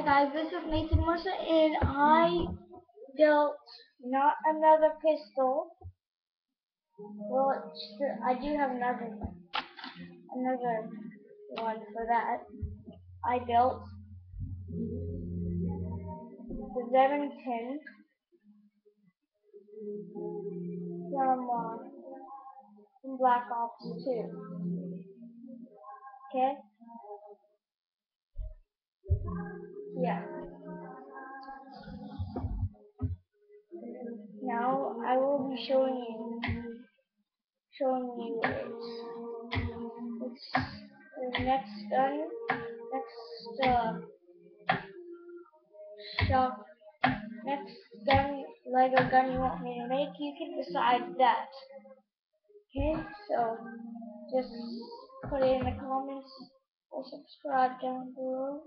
Hi guys, this is Nathan Mercer, and I built not another pistol. Well, I do have another one for that. I built the Remington from Black Ops 2. Okay? Yeah. Now I will be showing you it's the next gun, shop, next gun, Lego gun you want me to make. You can decide that. Okay, so just put it in the comments or subscribe down below.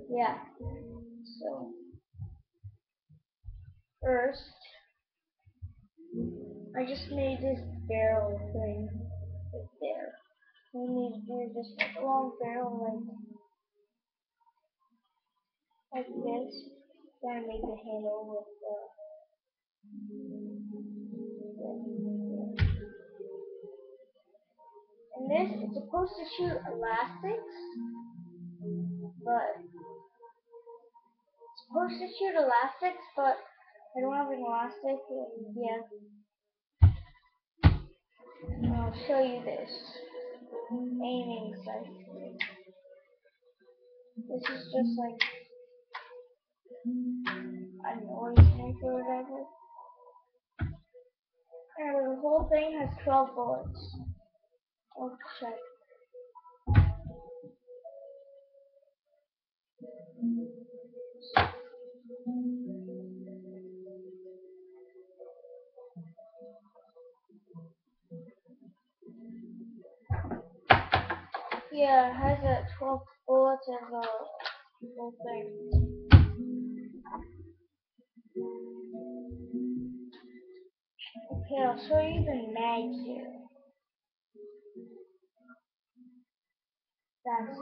Yeah. So first, I just made this barrel thing right there. We need to do just a long barrel like this. Then I made the handle with and this is supposed to shoot elastics, but I don't have an elastic, and yeah. I'll show you this aiming sight. This is just like a noise sniper or whatever. And the whole thing has 12 bullets. Oh, check. Yeah, it has a 12 bullets and the whole thing. Okay, I'll show you the mag here. That's it.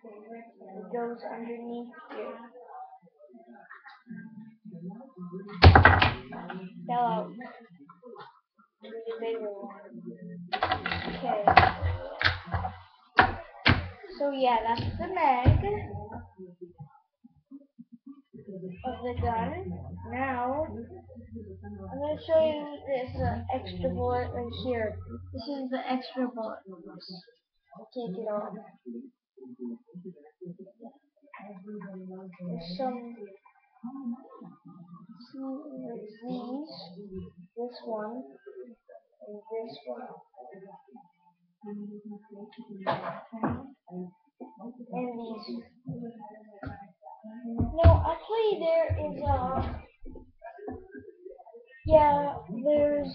It goes underneath here. Fell out. The bigger one. Okay. So yeah, that's the mag of the gun. Now, I'm going to show you this extra bullet right here. This is the extra bullet. I'll take it off. There's some these, this one, and this one. And these. No, actually there is yeah, there's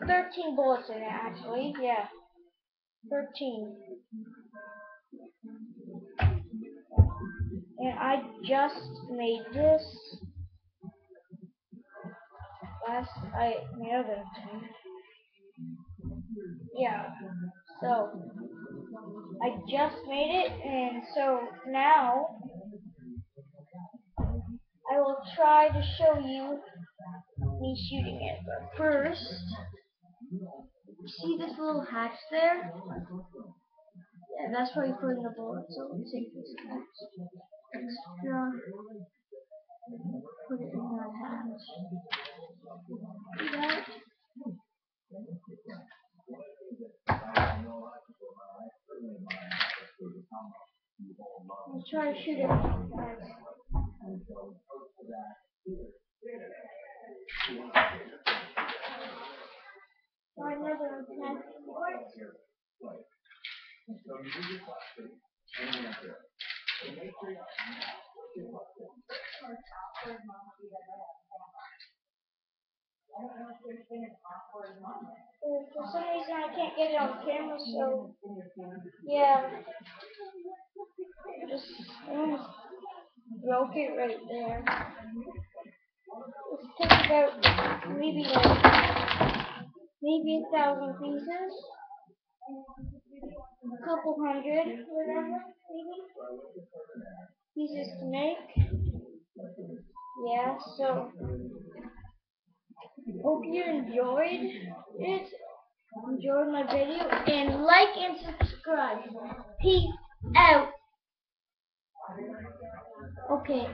13 bullets in it actually, yeah. 13. And I just made this the other time. Yeah. So I just made it, and so now I will try to show you me shooting it. But first, see this little hatch there? Yeah, that's where you put in the bullet. So we'll take this extra, put it in that hatch. See that? Let's try to shoot it. Another attack. For some reason I can't get it on camera, so yeah, just broke it right there. It took about maybe 1,000 pieces. couple hundred, whatever, maybe, pieces to make. Yeah, so hope you enjoyed my video, and like and subscribe. Peace out. Okay,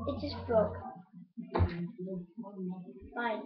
it just broke. Fine.